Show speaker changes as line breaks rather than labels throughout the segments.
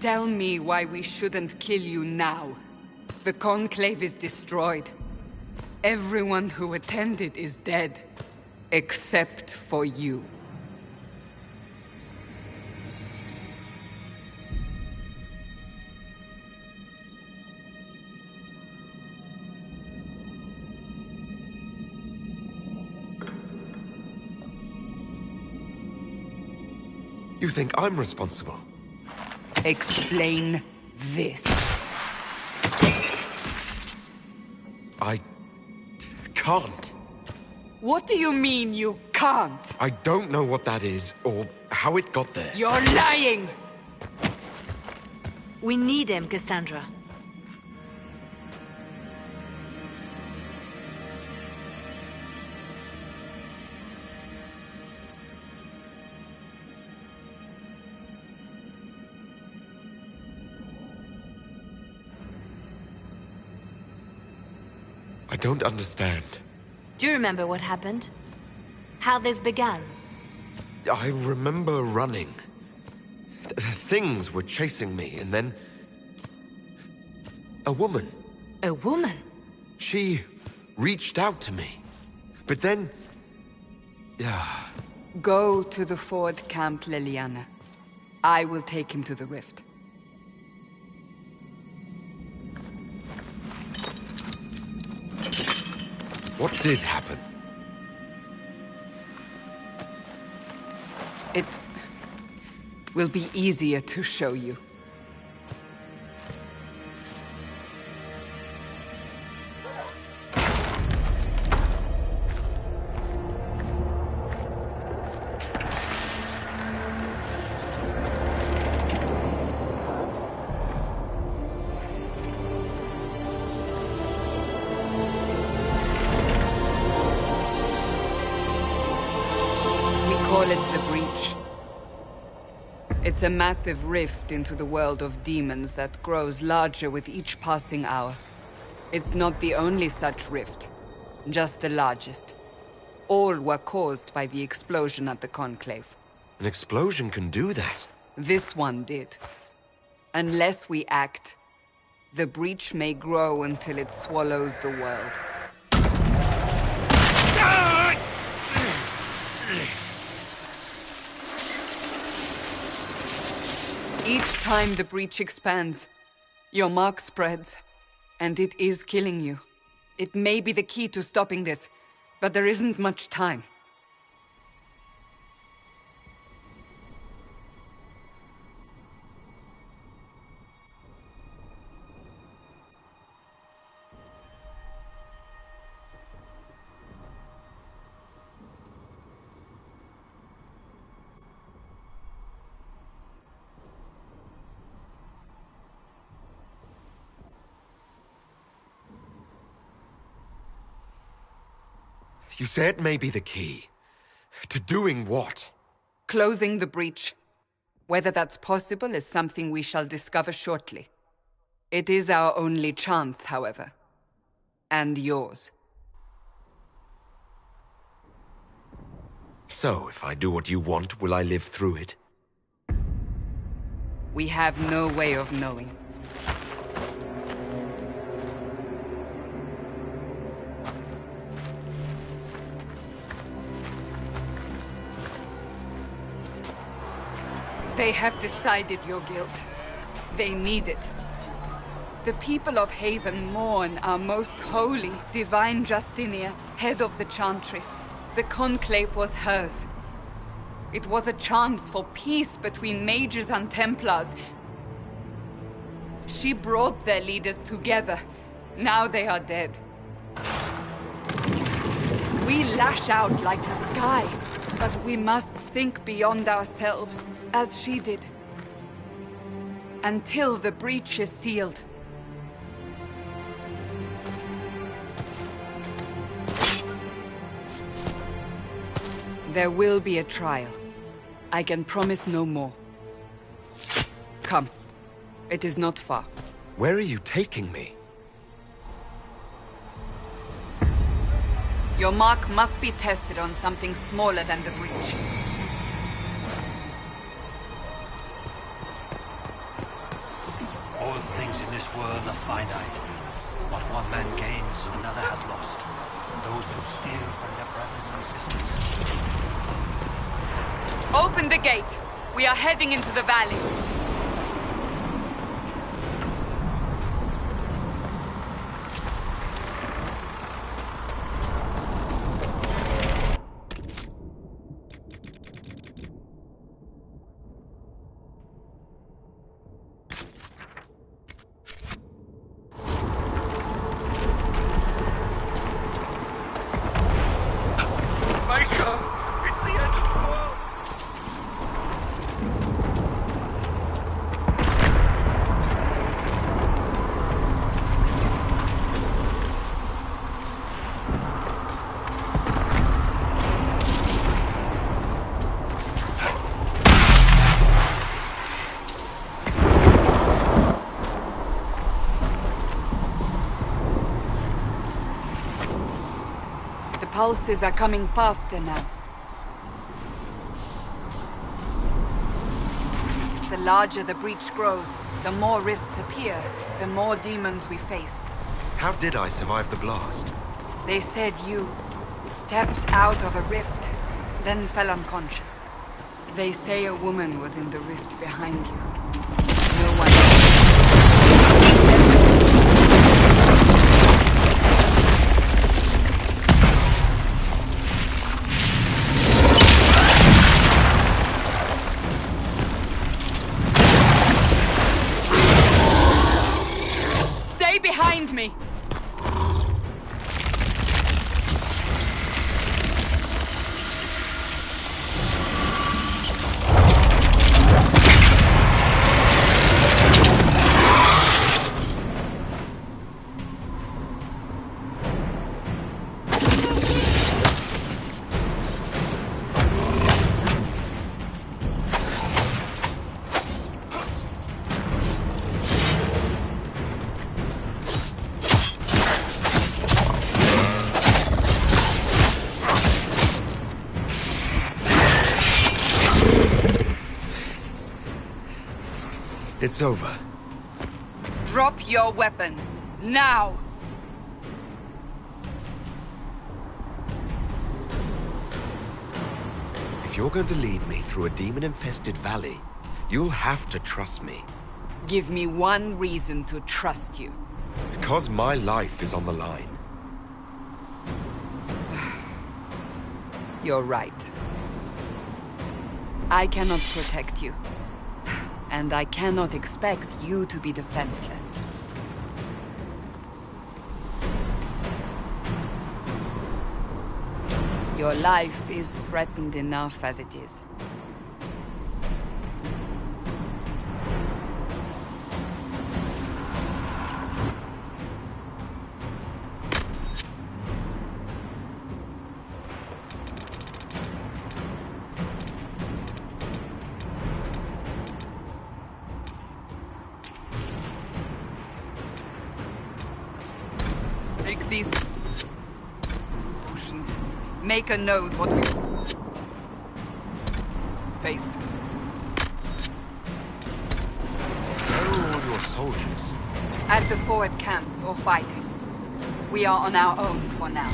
Tell me why we shouldn't kill you now. The Conclave is destroyed. Everyone who attended is dead. Except for you.
You think I'm responsible?
Explain this.
I can't.
What do you mean you can't?
I don't know what that is, or how it got there.
You're lying!
We need him, Cassandra.
I don't understand.
Do you remember what happened? How this began?
I remember running. Things were chasing me, and then... a woman.
A woman?
She reached out to me. But then...
Go to the Ford camp, Leliana. I will take him to the rift.
What did happen?
It will be easier to show you. Call it the Breach. It's a massive rift into the world of demons that grows larger with each passing hour. It's not the only such rift, just the largest. All were caused by the explosion at the Conclave.
An explosion can do that?
This one did. Unless we act, the Breach may grow until it swallows the world. Each time the Breach expands, your mark spreads, and it is killing you. It may be the key to stopping this, but there isn't much time.
You say it may be the key. To doing what?
Closing the Breach. Whether that's possible is something we shall discover shortly. It is our only chance, however. And yours.
So, if I do what you want, will I live through it?
We have no way of knowing. They have decided your guilt. They need it. The people of Haven mourn our most holy, divine Justinia, head of the Chantry. The Conclave was hers. It was a chance for peace between mages and Templars. She brought their leaders together. Now they are dead. We lash out like the sky, but we must think beyond ourselves. As she did. Until the Breach is sealed. There will be a trial. I can promise no more. Come. It is not far.
Where are you taking me?
Your mark must be tested on something smaller than the Breach.
finite. What one man gains, another has lost. Those who steal from their brothers and sisters.
Open the gate. We are heading into the valley. Pulses are coming faster now. The larger the breach grows, the more rifts appear, the more demons we face.
How did I survive the blast?
They said you stepped out of a rift, then fell unconscious. They say a woman was in the rift behind you. No one... behind me!
It's over.
Drop your weapon. Now!
If you're going to lead me through a demon-infested valley, you'll have to trust me.
Give me one reason to trust you.
Because my life is on the line.
You're right. I cannot protect you. And I cannot expect you to be defenseless. Your life is threatened enough as it is. Take these potions. Maker knows what we face.
Where are all your soldiers?
At the forward camp, or fighting. We are on our own for now.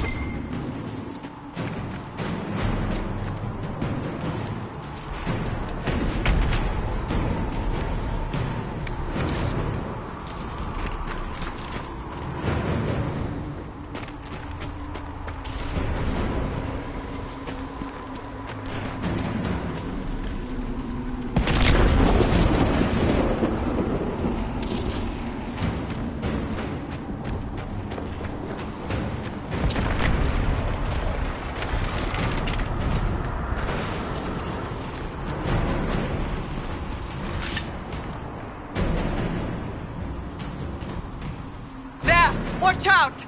Watch out!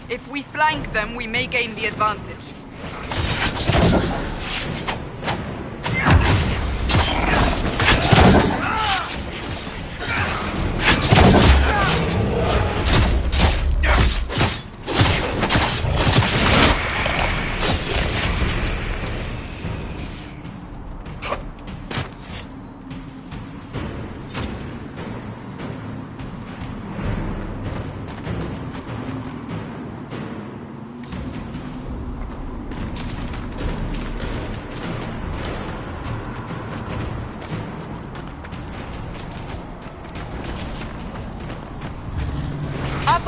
If we flank them, we may gain the advantage.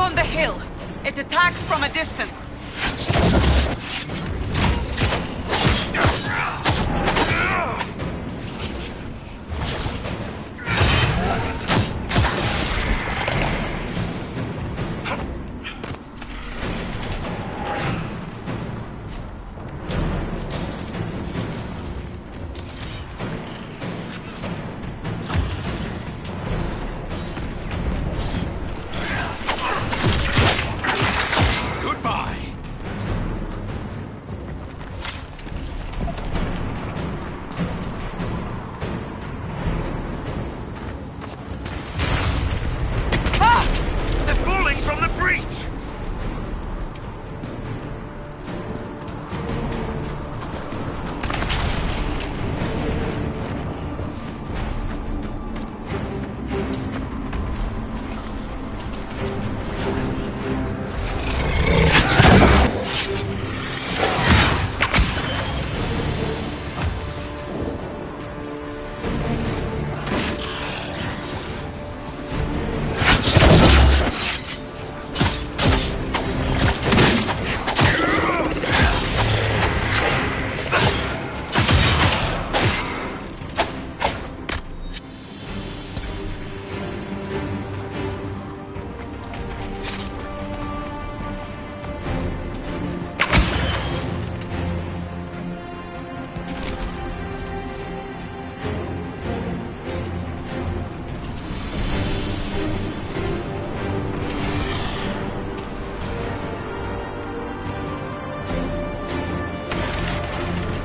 on the hill. It attacks from a distance.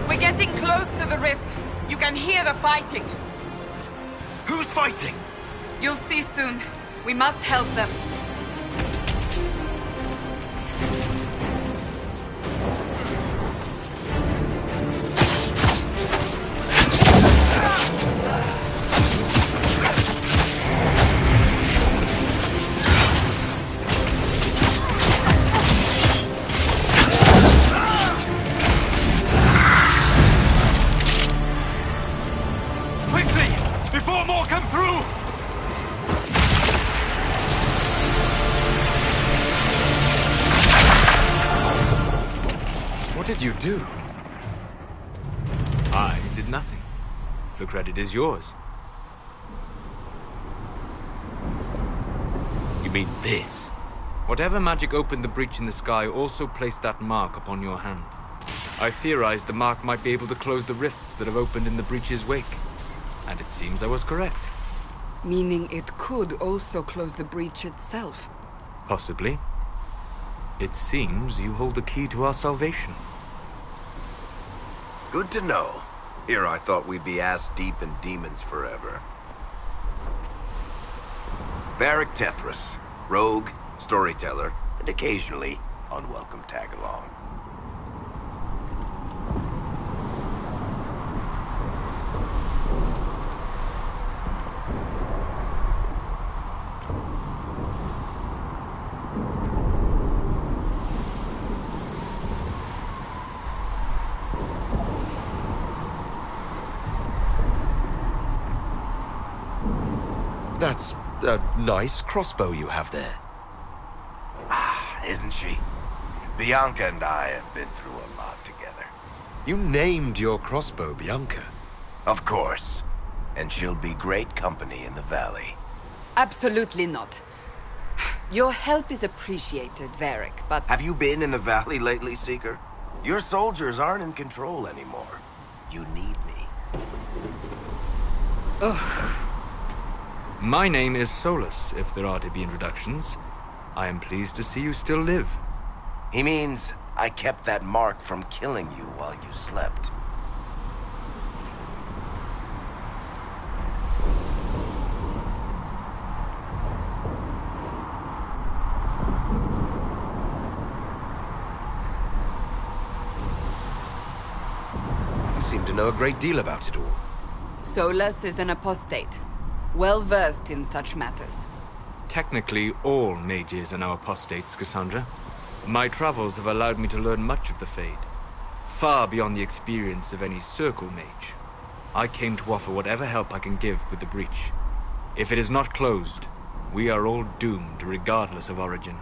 We're getting close to the rift. You can hear the fighting.
Who's fighting?
You'll see soon. We must help them.
Before more come through! What did you do?
I did nothing. The credit is yours. You mean this? Whatever magic opened the breach in the sky also placed that mark upon your hand. I theorized the mark might be able to close the rifts that have opened in the breach's wake. And it seems I was correct.
Meaning it could also close the breach itself.
Possibly. It seems you hold the key to our salvation.
Good to know. Here I thought we'd be ass-deep in demons forever. Varric Tethras, rogue, storyteller, and occasionally unwelcome tag-along.
That's a nice crossbow you have there.
Ah, isn't she? Bianca and I have been through a lot together.
You named your crossbow Bianca.
Of course. And she'll be great company in the valley.
Absolutely not. Your help is appreciated, Varric, but...
Have you been in the valley lately, Seeker? Your soldiers aren't in control anymore. You need me.
Ugh.
My name is Solus, if there are to be introductions. I am pleased to see you still live.
He means I kept that mark from killing you while you slept.
You seem to know a great deal about it all.
Solus is an apostate, well-versed in such matters.
Technically, all mages are now apostates, Cassandra. My travels have allowed me to learn much of the Fade, far beyond the experience of any circle mage. I came to offer whatever help I can give with the breach. If it is not closed, We are all doomed, regardless of origin.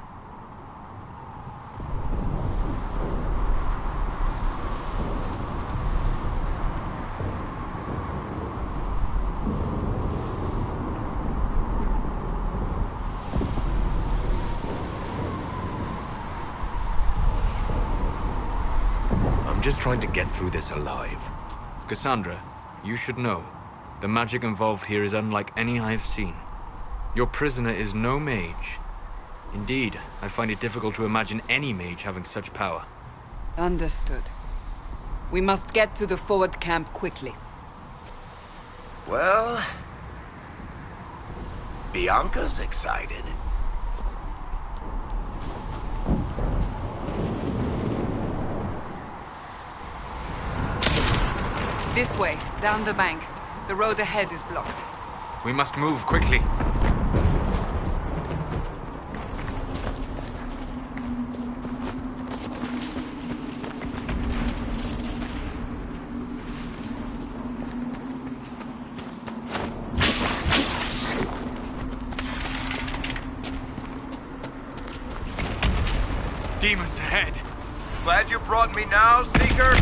I'm just trying to get through this alive.
Cassandra, you should know. The magic involved here is unlike any I have seen. Your prisoner is no mage. Indeed, I find it difficult to imagine any mage having such power.
Understood. We must get to the forward camp quickly.
Well... Bianca's excited.
This way, down the bank. The road ahead is blocked.
We must move quickly. Demons ahead.
Glad you brought me now, Seeker?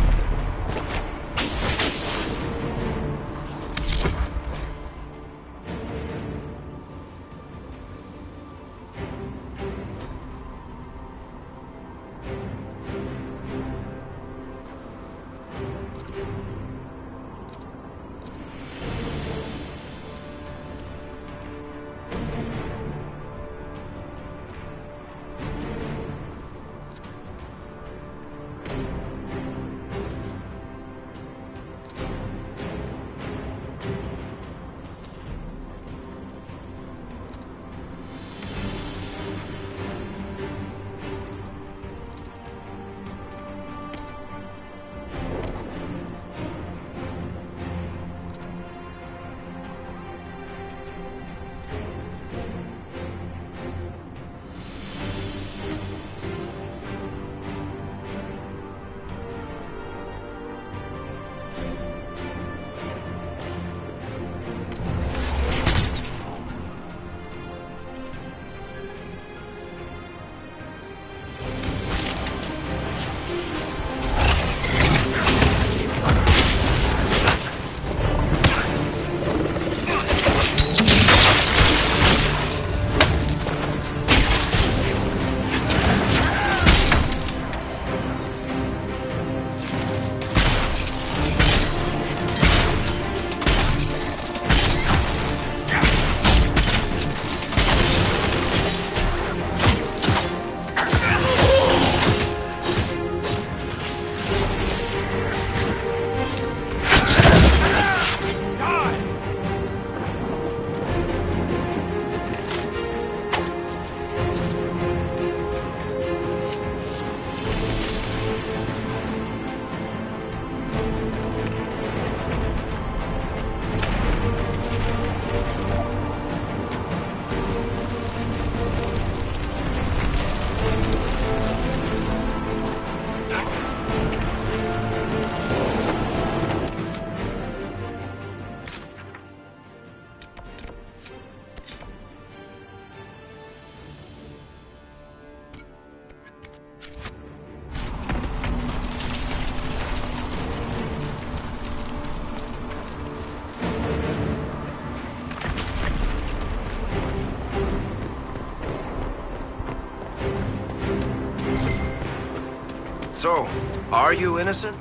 So, are you innocent?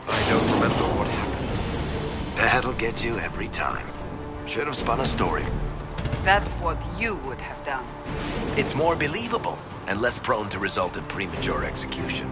I don't remember what happened.
That'll get you every time. Should have spun a story.
That's what you would have done.
It's more believable and less prone to result in premature execution.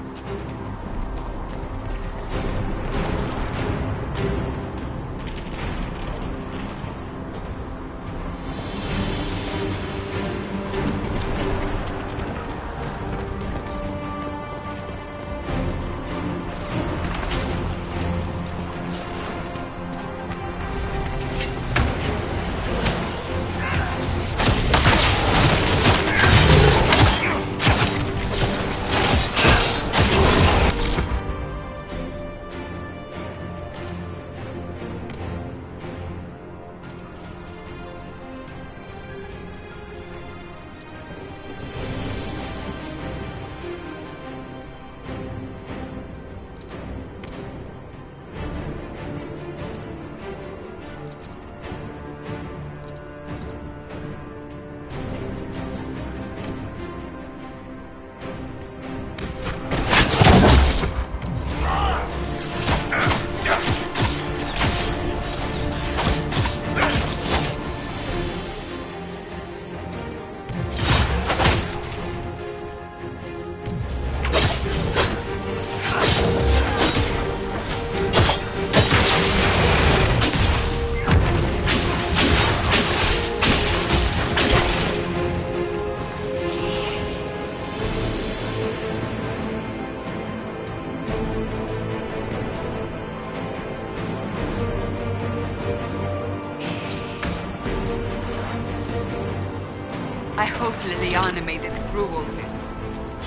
I hope Liliana made it through all this.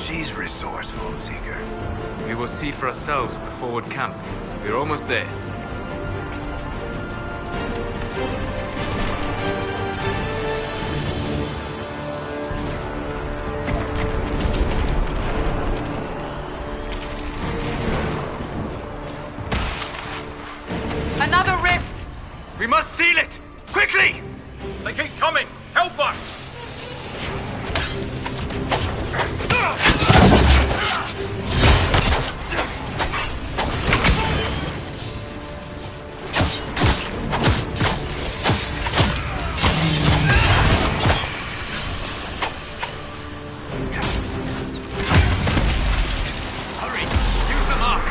She's resourceful, Seeker.
We will see for ourselves at the forward camp. We're almost there.
Another rift!
We must seal it! Quickly!
They keep coming! Help us!
Hurry! Use the mark!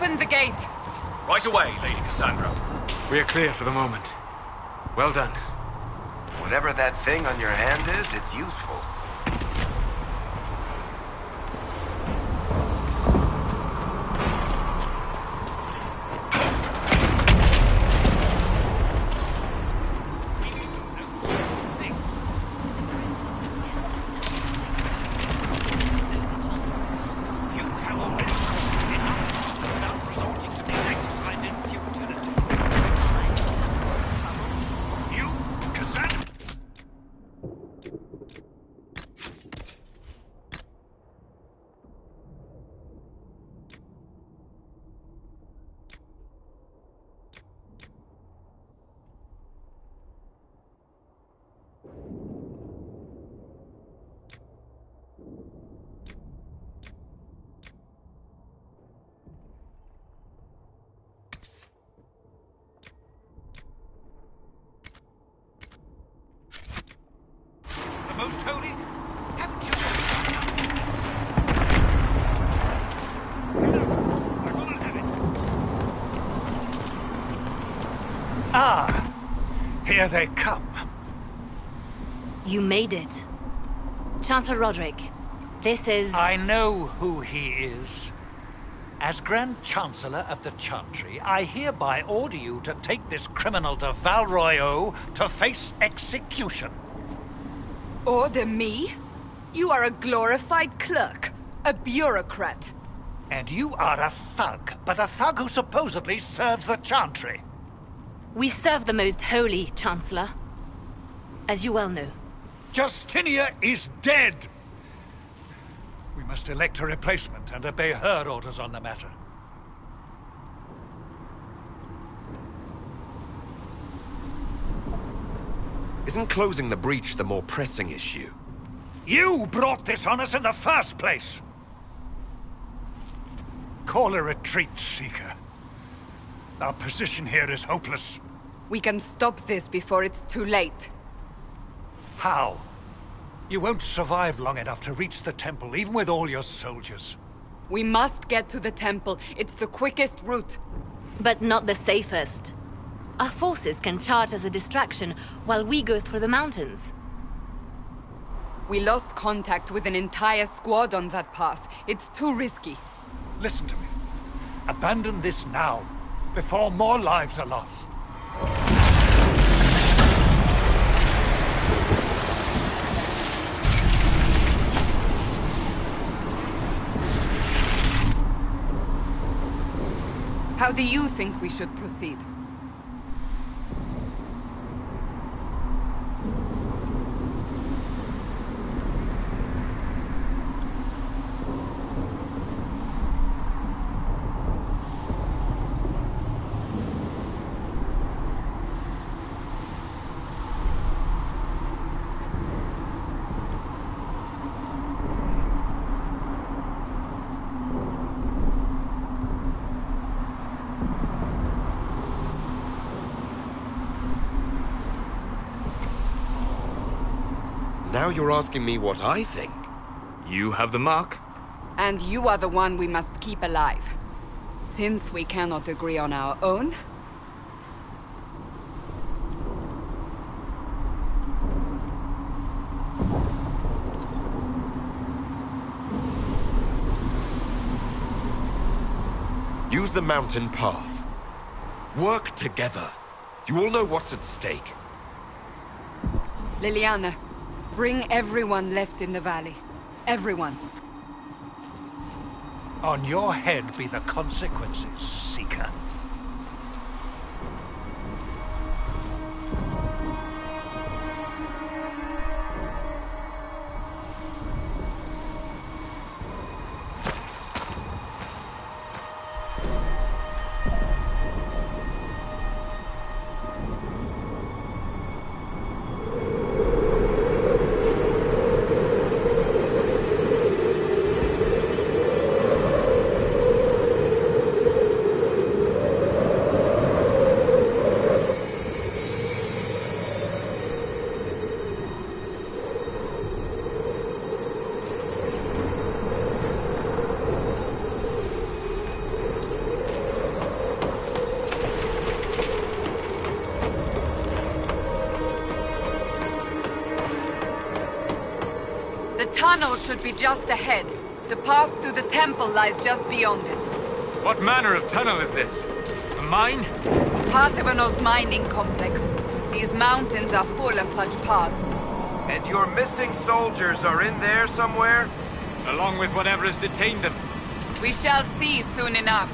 Open the gate!
Right away, Lady Cassandra.
We are clear for the moment. Well done.
Whatever that thing on your hand is, it's useful.
You have already shown enough without resorting to these exercises in futility. You, Cassandra. The most holy? Haven't you? I will not have it.
Ah, here they come.
You made it. Chancellor Roderick, this is...
I know who he is. As Grand Chancellor of the Chantry, I hereby order you to take this criminal to Val Royeaux to face execution.
Order me? You are a glorified clerk. A bureaucrat.
And you are a thug, but a thug who supposedly serves the Chantry.
We serve the most holy, Chancellor. As you well know.
Justinia is dead! We must elect a replacement and obey her orders on the matter.
Isn't closing the breach the more pressing issue?
You brought this on us in the first place! Call a retreat, Seeker. Our position here is hopeless.
We can stop this before it's too late.
How? You won't survive long enough to reach the temple, even with all your soldiers.
We must get to the temple. It's the quickest route.
But not the safest. Our forces can charge as a distraction while we go through the mountains.
We lost contact with an entire squad on that path. It's too risky.
Listen to me. Abandon this now, before more lives are lost.
How do you think we should proceed?
Now you're asking me what I think.
You have the mark.
And you are the one we must keep alive. Since we cannot agree on our own,
use the mountain path. Work together. You all know what's at stake.
Liliana, bring everyone left in the valley. Everyone.
On your head be the consequences, Seeker.
tunnel should be just ahead. The path to the temple lies just beyond it.
What manner of tunnel is this? A mine?
Part of an old mining complex. These mountains are full of such paths.
And your missing soldiers are in there somewhere?
Along with whatever has detained them.
We shall see soon enough.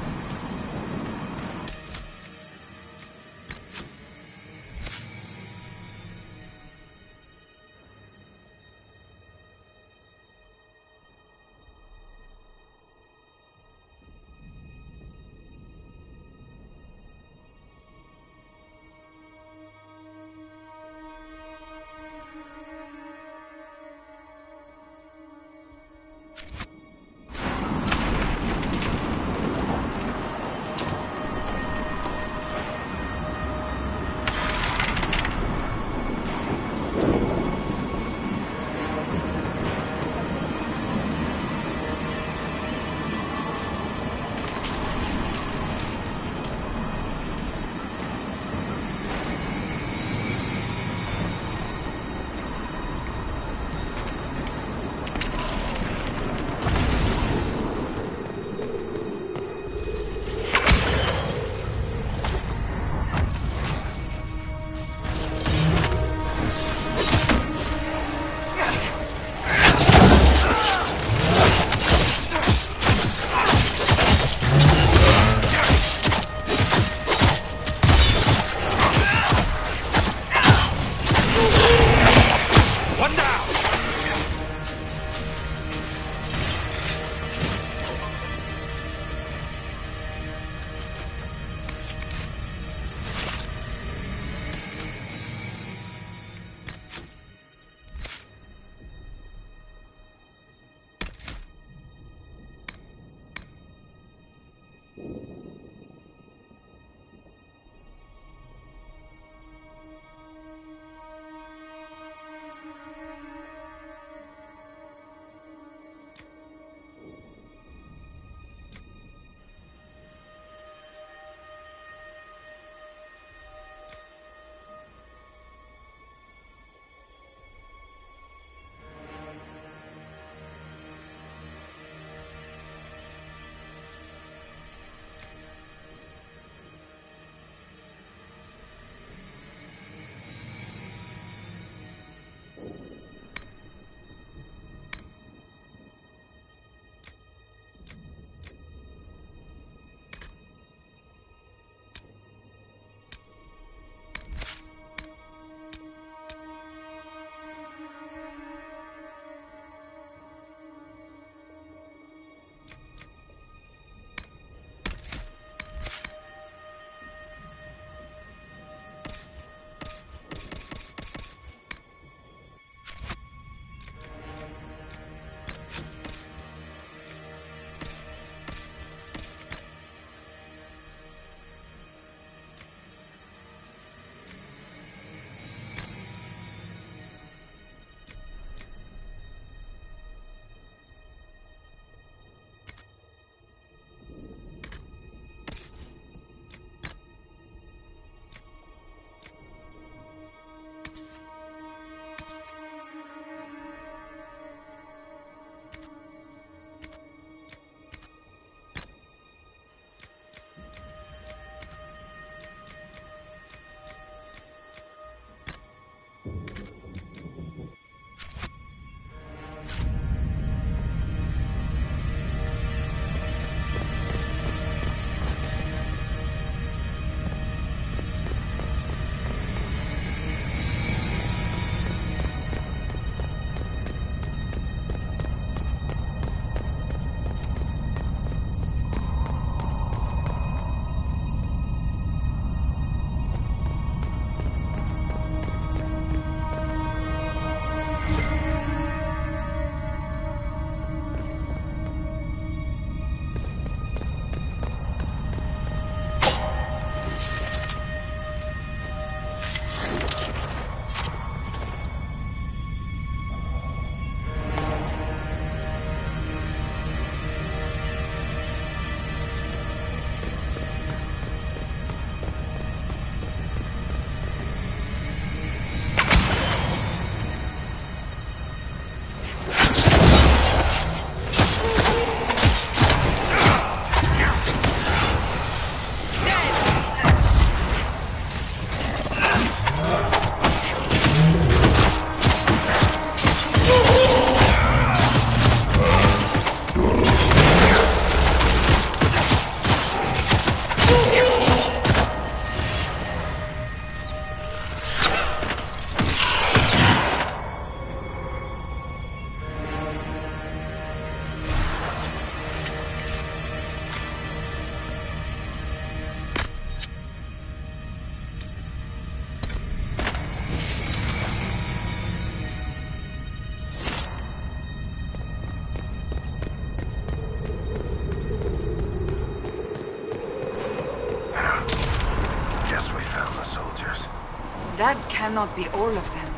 That cannot be all of them.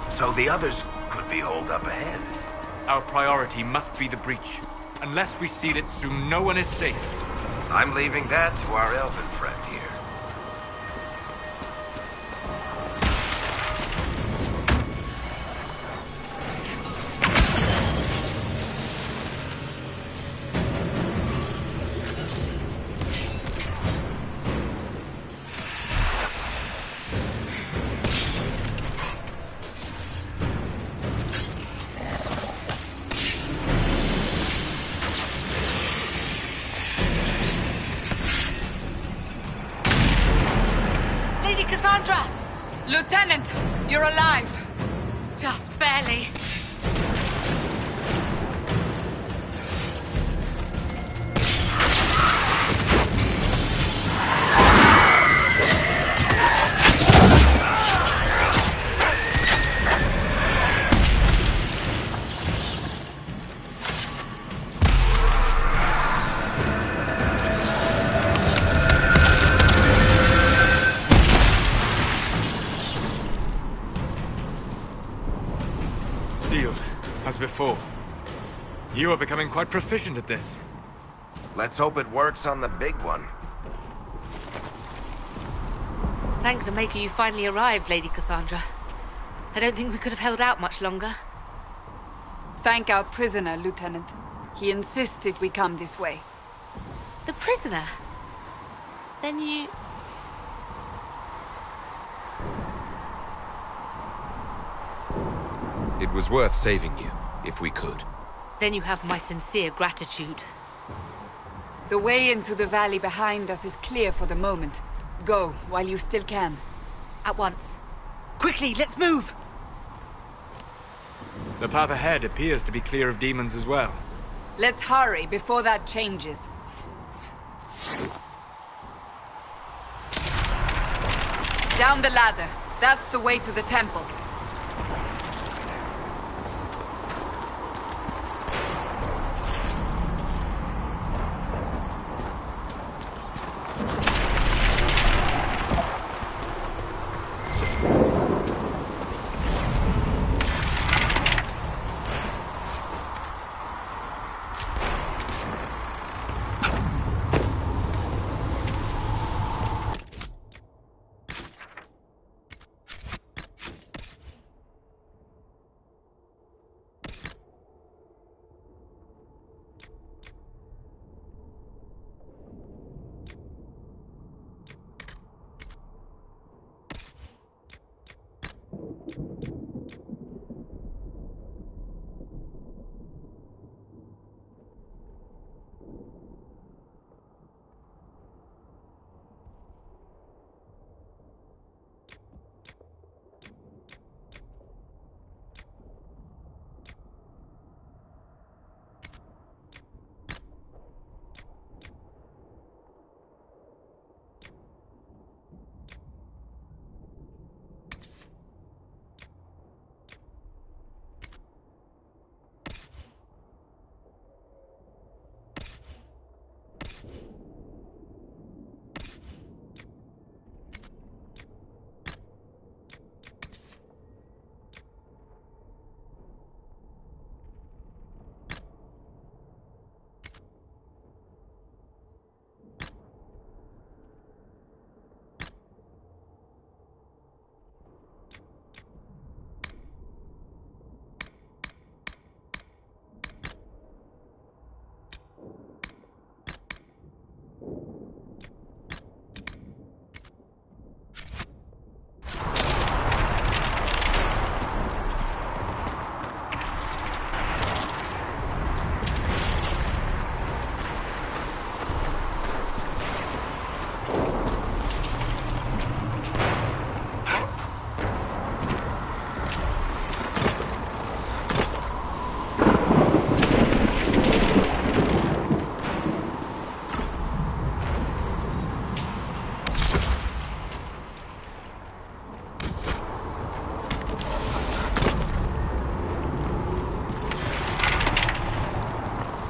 So the others could be holed up ahead.
Our priority must be the breach. Unless we seal it soon, no one is safe.
I'm leaving that to our elven friend here.
Lady Cassandra!
Lieutenant, you're alive!
Just barely.
Sealed, as before. You are becoming quite proficient at this.
Let's hope it works on the big one.
Thank the Maker you finally arrived, Lady Cassandra. I don't think we could have held out much longer.
Thank our prisoner, Lieutenant. He insisted we come this way.
The prisoner? Then you...
It was worth saving you, if we could.
Then you have my sincere gratitude.
The way into the valley behind us is clear for the moment. Go, while you still can.
At once. Quickly, let's move!
The path ahead appears to be clear of demons as well.
Let's hurry before that changes. Down the ladder. That's the way to the temple.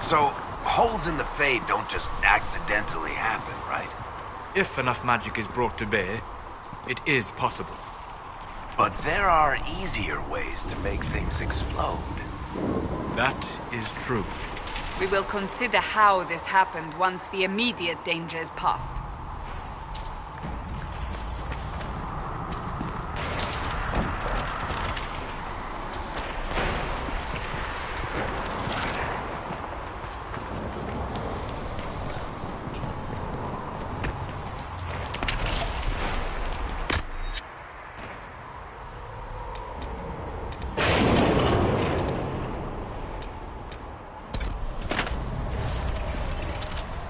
So, holes in the Fade don't just accidentally happen, right?
If enough magic is brought to bear, it is possible.
But there are easier ways to make things explode.
That is true.
We will consider how this happened once the immediate danger is past.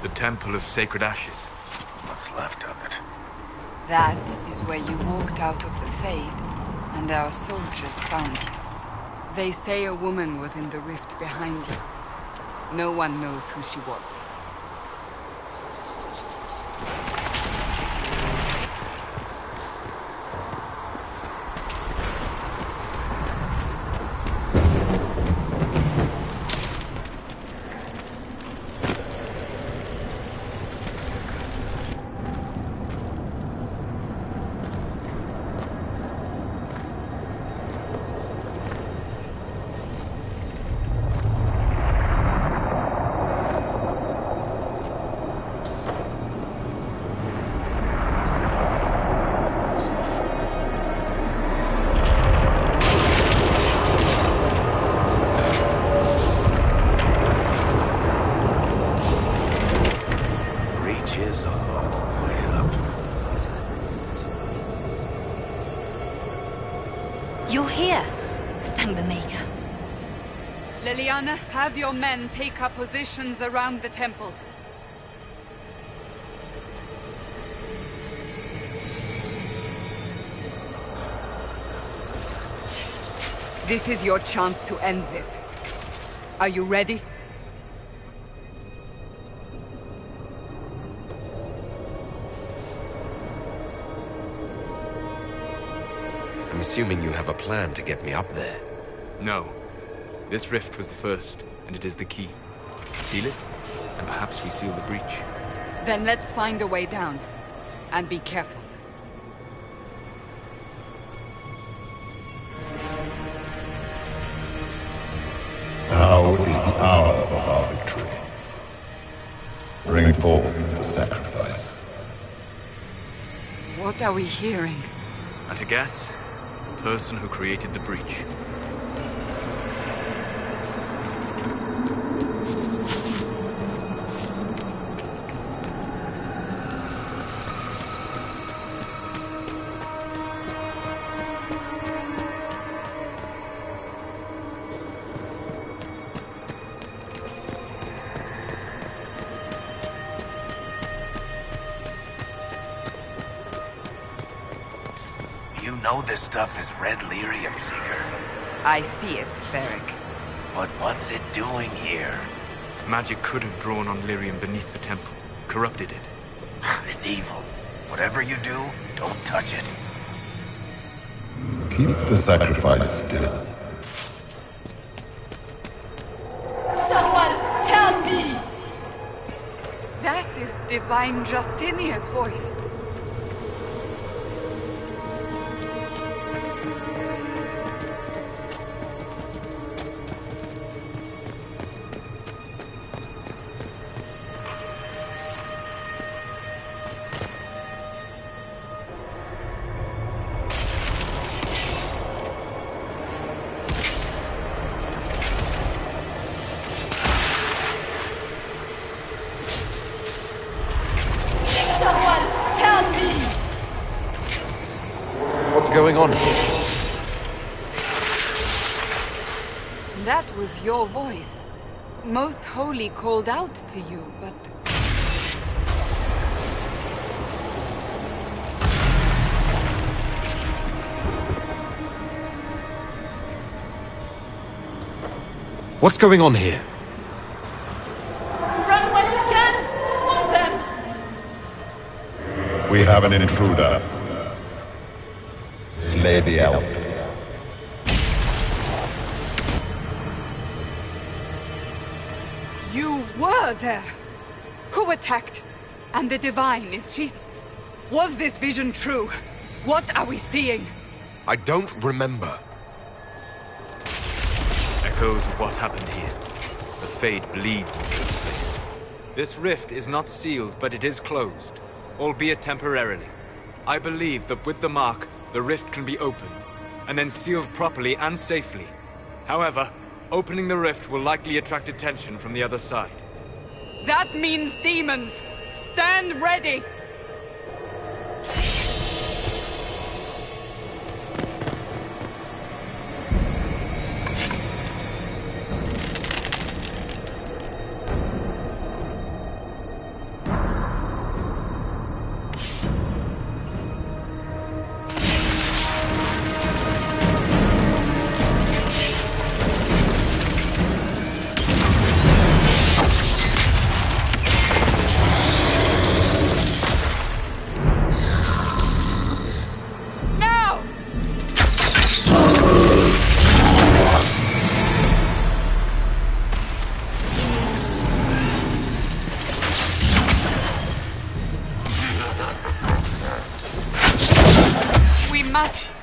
The Temple of Sacred Ashes.
What's left of it?
That is where you walked out of the Fade, and our soldiers found you. They say a woman was in the rift behind you. No one knows who she was.
You're here. Thank the Maker.
Liliana, have your men take up positions around the temple. This is your chance to end this. Are you ready?
I'm assuming you have a plan to get me up there.
No. This rift was the first, and it is the key. Seal it, and perhaps we seal the breach.
Then let's find a way down. And be careful.
Now is the hour of our victory. Bring forth the sacrifice.
What are we hearing?
At a guess, the person who created the breach.
You know this stuff is red lyrium, Seeker.
I see it, Varric.
But what's it doing here?
Magic could have drawn on lyrium beneath the temple, corrupted it.
It's evil. Whatever you do, don't touch it.
Keep the sacrifice still.
Someone help me! That is Divine Justinia's voice.
What's going on here?
That was your voice. Most Holy called out to you, but...
What's going on here?
Run when you can! Want them!
We have an intruder. Slay the elf.
You were there! Who attacked? And the Divine, is she... Was this vision true? What are we seeing?
I don't remember.
Echoes of what happened here. The fade bleeds into this place. This rift is not sealed, but it is closed, albeit temporarily. I believe that with the mark, the rift can be opened, and then sealed properly and safely. However, opening the rift will likely attract attention from the other side.
That means demons! Stand ready!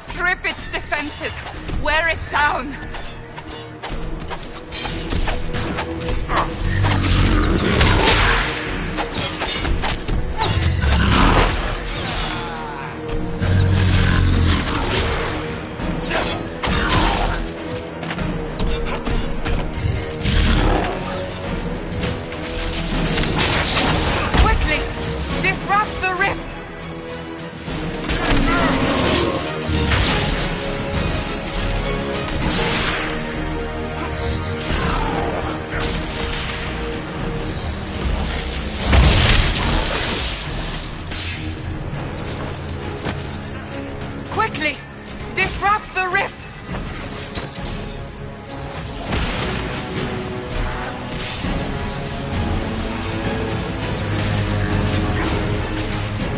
Strip its defenses! Wear it down! Quickly! Disrupt the rift! Quickly! Disrupt the rift!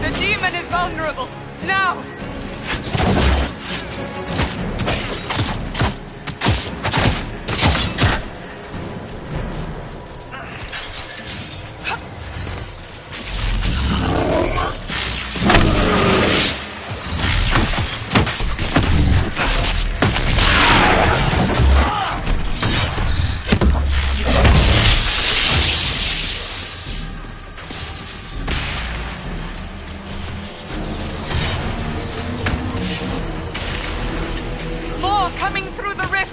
The demon is vulnerable! Now! Coming through the rift!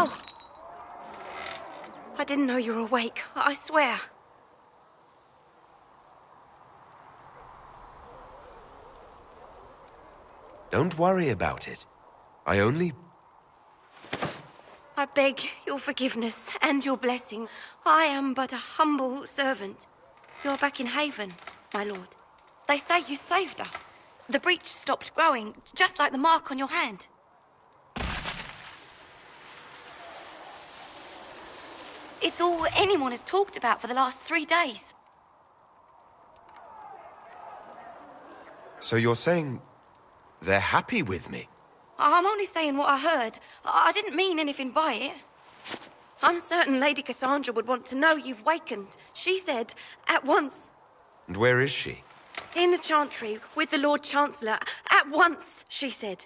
Oh! I didn't know you were awake, I swear.
Don't worry about it. I only...
I beg your forgiveness and your blessing. I am but a humble servant. You're back in Haven, my lord. They say you saved us. The breach stopped growing, just like the mark on your hand. It's all anyone has talked about for the last 3 days.
So you're saying they're happy with me?
I'm only saying what I heard. I didn't mean anything by it. I'm certain Lady Cassandra would want to know you've wakened. She said, at once.
And where is she?
In the Chantry, with the Lord Chancellor. At once, she said.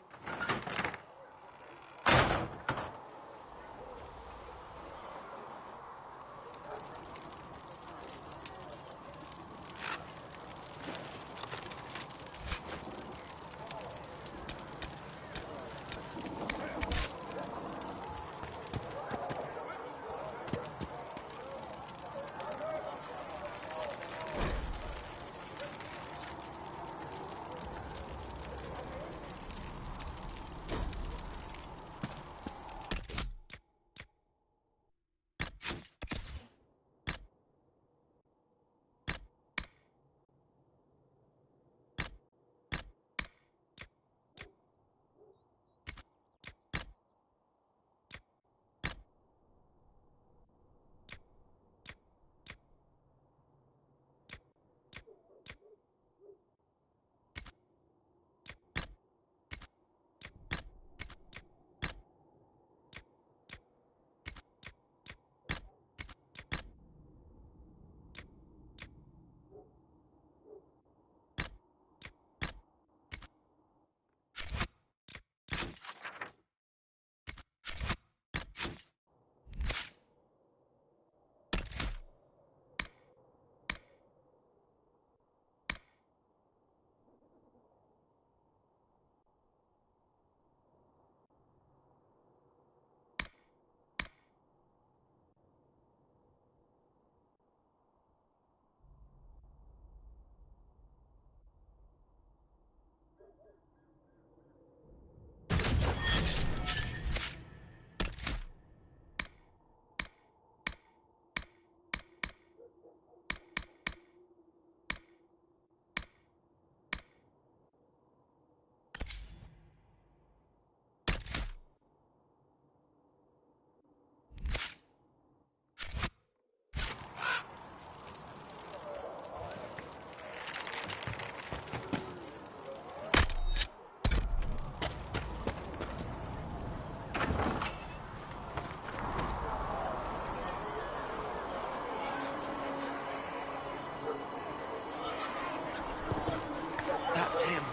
That's him.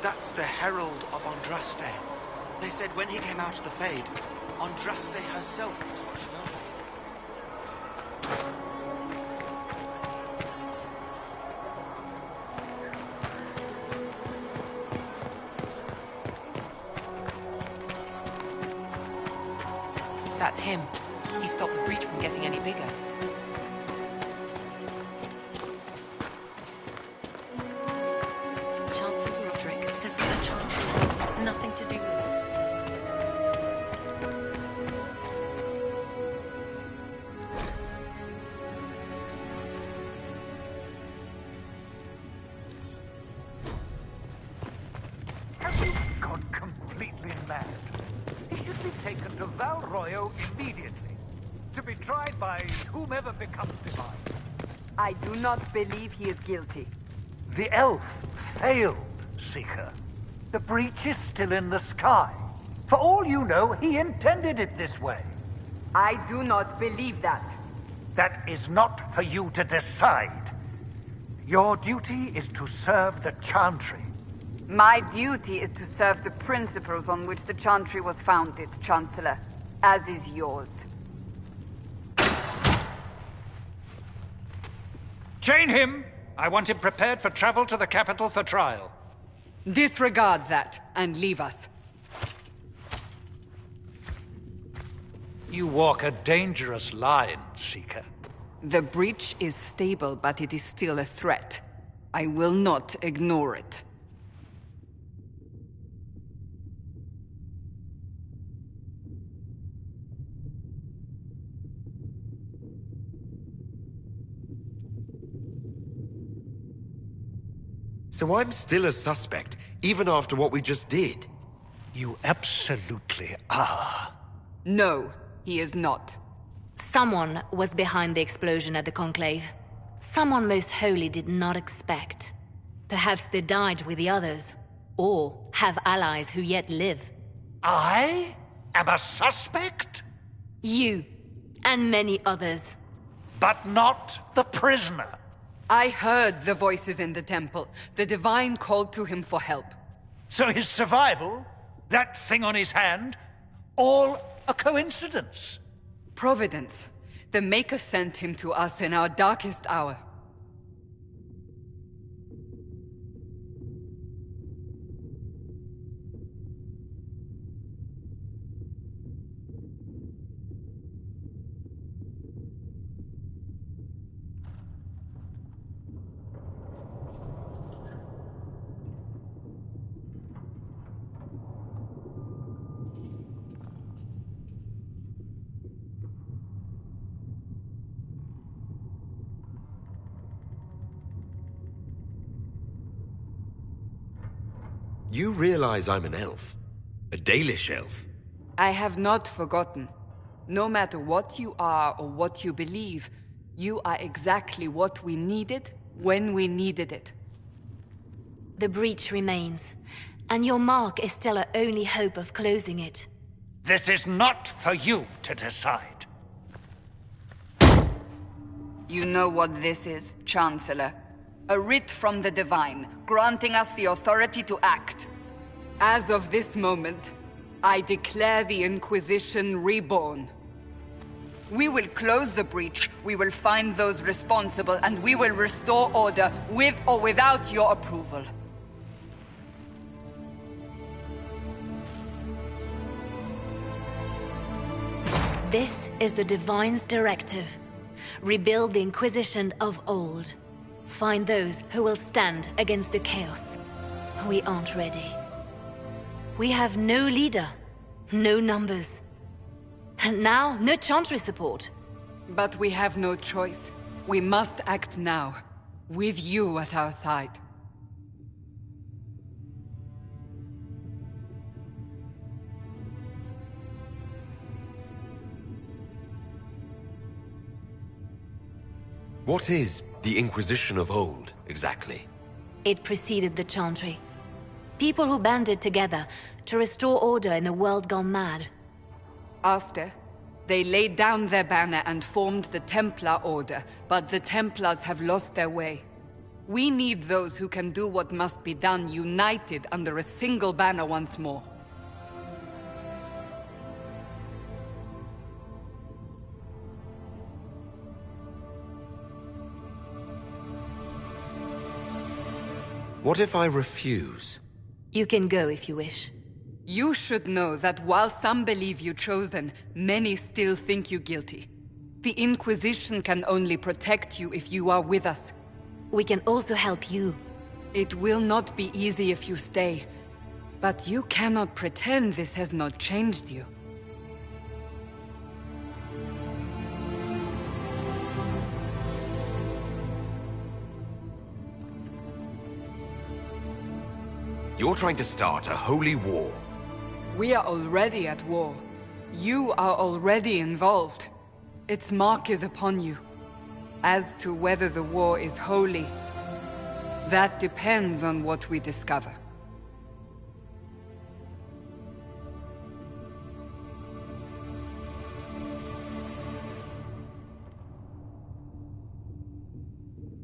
That's the Herald of Andraste. They said when he came out of the Fade, Andraste herself was watching over
him. That's him. He stopped the breach from getting any bigger.
Nothing to do with us.
Have you gone completely mad? He should be taken to Val Royo immediately, to be tried by whomever becomes divine.
I do not believe he is guilty.
The elf failed, Seeker. The breach is still in the sky. For all you know, he intended it this way.
I do not believe that.
That is not for you to decide. Your duty is to serve the Chantry.
My duty is to serve the principles on which the Chantry was founded, Chancellor, as is yours.
Chain him! I want him prepared for travel to the capital for trial.
Disregard that, and leave us.
You walk a dangerous line, Seeker.
The breach is stable, but it is still a threat. I will not ignore it.
So I'm still a suspect, even after what we just did?
You absolutely are.
No, he is not.
Someone was behind the explosion at the Conclave. Someone Most Holy did not expect. Perhaps they died with the others, or have allies who yet live.
I am a suspect?
You, and many others.
But not the prisoner.
I heard the voices in the temple. The Divine called to him for help.
So his survival, that thing on his hand, all a coincidence?
Providence. The Maker sent him to us in our darkest hour.
You realize I'm an elf? A Dalish elf?
I have not forgotten. No matter what you are or what you believe, you are exactly what we needed when we needed it.
The breach remains, and your mark is still our only hope of closing it.
This is not for you to decide.
You know what this is, Chancellor. A writ from the Divine, granting us the authority to act. As of this moment, I declare the Inquisition reborn. We will close the breach, we will find those responsible, and we will restore order, with or without your approval.
This is the Divine's directive. Rebuild the Inquisition of old. Find those who will stand against the chaos. We aren't ready. We have no leader, no numbers. And now, no Chantry support.
But we have no choice. We must act now, with you at our side.
What is the Inquisition of old, exactly?
It preceded the Chantry. People who banded together to restore order in a world gone mad.
After, they laid down their banner and formed the Templar Order, but the Templars have lost their way. We need those who can do what must be done, united under a single banner once more.
What if I refuse?
You can go if you wish.
You should know that while some believe you chosen, many still think you guilty. The Inquisition can only protect you if you are with us.
We can also help you.
It will not be easy if you stay, but you cannot pretend this has not changed you.
You're trying to start a holy war.
We are already at war. You are already involved. Its mark is upon you. As to whether the war is holy, that depends on what we discover.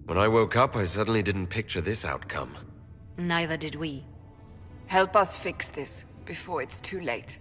When I woke up, I suddenly didn't picture this outcome.
Neither did we.
Help us fix this before it's too late.